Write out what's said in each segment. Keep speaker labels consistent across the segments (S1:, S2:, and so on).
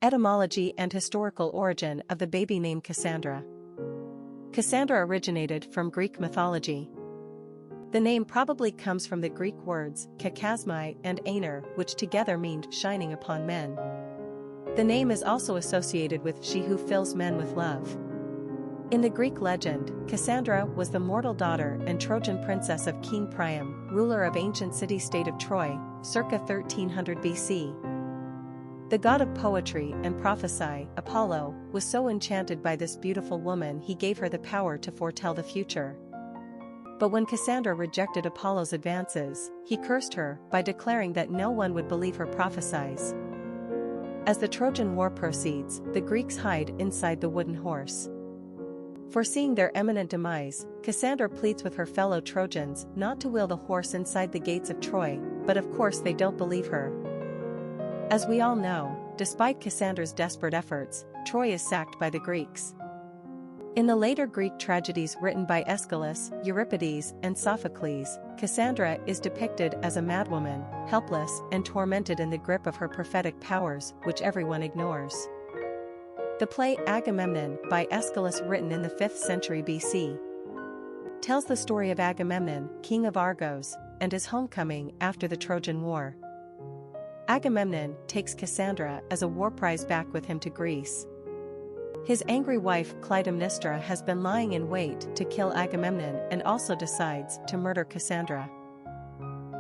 S1: Etymology and historical origin of the baby name Cassandra. Cassandra originated from Greek mythology. The name probably comes from the Greek words kekasmai and aner, which together mean shining upon men. The name is also associated with she who fills men with love. In the Greek legend, Cassandra was the mortal daughter and Trojan princess of King Priam, ruler of ancient city-state of Troy, circa 1300 BC. The god of poetry and prophecy, Apollo, was so enchanted by this beautiful woman he gave her the power to foretell the future. But when Cassandra rejected Apollo's advances, he cursed her by declaring that no one would believe her prophecies. As the Trojan War proceeds, the Greeks hide inside the wooden horse. Foreseeing their imminent demise, Cassandra pleads with her fellow Trojans not to wheel the horse inside the gates of Troy, but of course they don't believe her. As we all know, despite Cassandra's desperate efforts, Troy is sacked by the Greeks. In the later Greek tragedies written by Aeschylus, Euripides, and Sophocles, Cassandra is depicted as a madwoman, helpless and tormented in the grip of her prophetic powers, which everyone ignores. The play Agamemnon by Aeschylus, written in the 5th century BC, tells the story of Agamemnon, king of Argos, and his homecoming after the Trojan War. Agamemnon takes Cassandra as a war prize back with him to Greece. His angry wife Clytemnestra has been lying in wait to kill Agamemnon and also decides to murder Cassandra.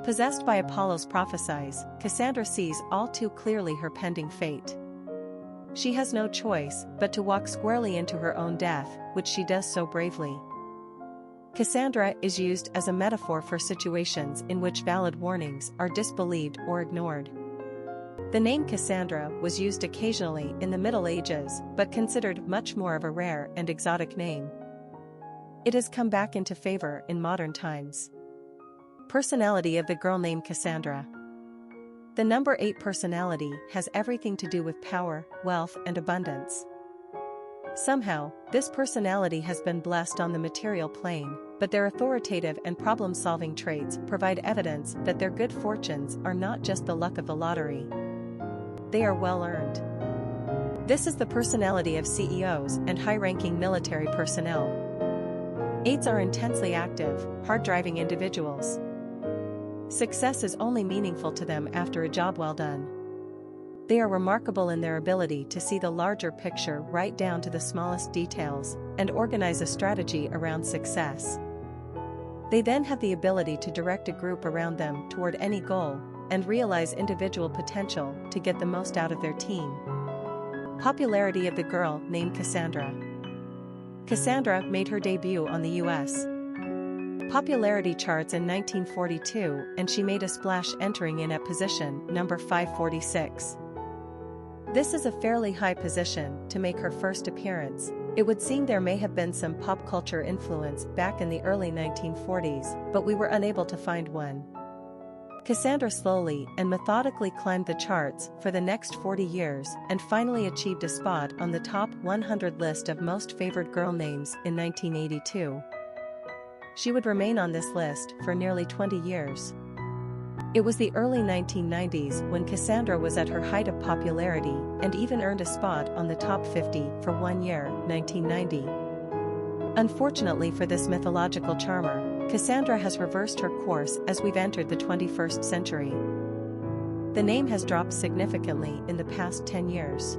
S1: Possessed by Apollo's prophecies, Cassandra sees all too clearly her pending fate. She has no choice but to walk squarely into her own death, which she does so bravely. Cassandra is used as a metaphor for situations in which valid warnings are disbelieved or ignored. The name Cassandra was used occasionally in the Middle Ages, but considered much more of a rare and exotic name. It has come back into favor in modern times. Personality of the girl named Cassandra. The number 8 personality has everything to do with power, wealth, and abundance. Somehow, this personality has been blessed on the material plane, but their authoritative and problem-solving traits provide evidence that their good fortunes are not just the luck of the lottery. They are well earned. This is the personality of CEOs and high-ranking military personnel. 8s are intensely active, hard-driving individuals. Success is only meaningful to them after a job well done. They are remarkable in their ability to see the larger picture right down to the smallest details, and organize a strategy around success. They then have the ability to direct a group around them toward any goal, and realize individual potential to get the most out of their team. Popularity of the girl named Cassandra. Cassandra made her debut on the U.S. popularity charts in 1942, and she made a splash entering in at position number 546. This is a fairly high position to make her first appearance. It would seem there may have been some pop culture influence back in the early 1940s, but we were unable to find one. Cassandra slowly and methodically climbed the charts for the next 40 years and finally achieved a spot on the top 100 list of most favored girl names in 1982. She would remain on this list for nearly 20 years. It was the early 1990s when Cassandra was at her height of popularity and even earned a spot on the top 50 for 1 year, 1990. Unfortunately for this mythological charmer, Cassandra has reversed her course as we've entered the 21st century. The name has dropped significantly in the past 10 years.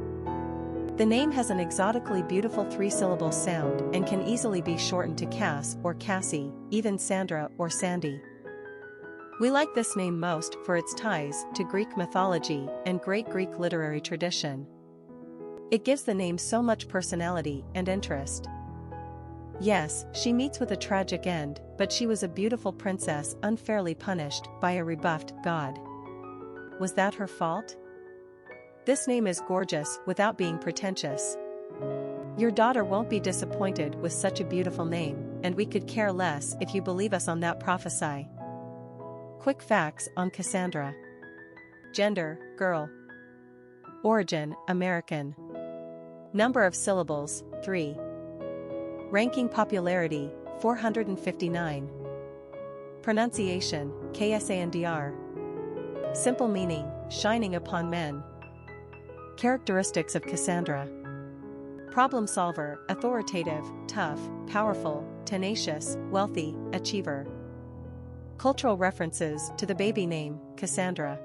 S1: The name has an exotically beautiful 3-syllable sound and can easily be shortened to Cass or Cassie, even Sandra or Sandy. We like this name most for its ties to Greek mythology and great Greek literary tradition. It gives the name so much personality and interest. Yes, she meets with a tragic end, but she was a beautiful princess unfairly punished by a rebuffed god. Was that her fault? This name is gorgeous without being pretentious. Your daughter won't be disappointed with such a beautiful name, and we could care less if you believe us on that prophecy. Quick facts on Cassandra. Gender, girl. Origin, American. Number of syllables, 3. Ranking popularity, 459. Pronunciation, Ksandr. Simple meaning, shining upon men. Characteristics of Cassandra. Problem solver, authoritative, tough, powerful, tenacious, wealthy, achiever. Cultural references to the baby name, Cassandra.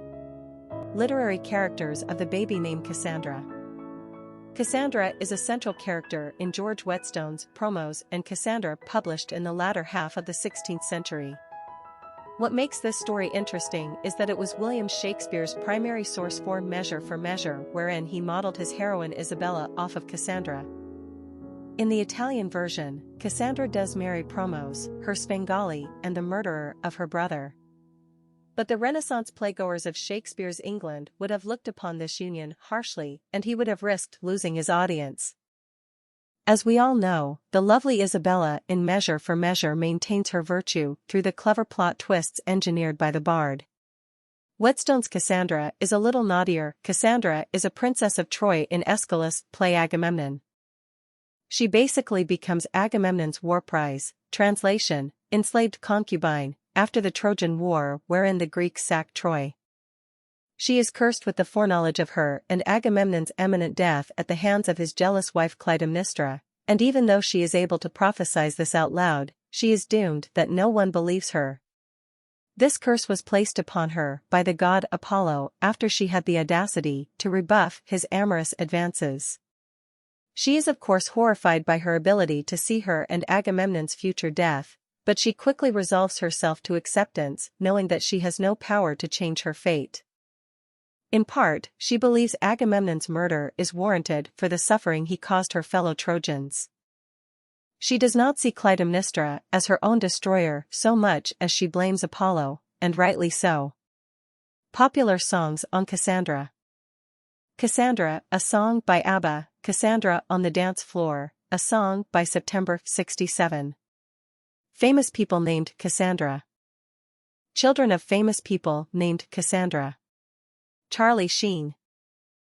S1: Literary characters of the baby name Cassandra. Cassandra is a central character in George Whetstone's Prose and Cassandra, published in the latter half of the 16th century. What makes this story interesting is that it was William Shakespeare's primary source for Measure for Measure, wherein he modeled his heroine Isabella off of Cassandra. In the Italian version, Cassandra does marry Promos, her Svengali, and the murderer of her brother. But the Renaissance playgoers of Shakespeare's England would have looked upon this union harshly, and he would have risked losing his audience. As we all know, the lovely Isabella in Measure for Measure maintains her virtue through the clever plot twists engineered by the bard. Whetstone's Cassandra is a little naughtier. Cassandra is a princess of Troy in Aeschylus' play Agamemnon. She basically becomes Agamemnon's war prize, translation, enslaved concubine, after the Trojan War wherein the Greeks sacked Troy. She is cursed with the foreknowledge of her and Agamemnon's imminent death at the hands of his jealous wife Clytemnestra, and even though she is able to prophesy this out loud, she is doomed that no one believes her. This curse was placed upon her by the god Apollo after she had the audacity to rebuff his amorous advances. She is of course horrified by her ability to see her and Agamemnon's future death, but she quickly resolves herself to acceptance, knowing that she has no power to change her fate. In part, she believes Agamemnon's murder is warranted for the suffering he caused her fellow Trojans. She does not see Clytemnestra as her own destroyer so much as she blames Apollo, and rightly so. Popular songs on Cassandra. Cassandra, a song by ABBA, Cassandra on the Dance Floor, a song by September 67. Famous people named Cassandra. Children of famous people named Cassandra. Charlie Sheen.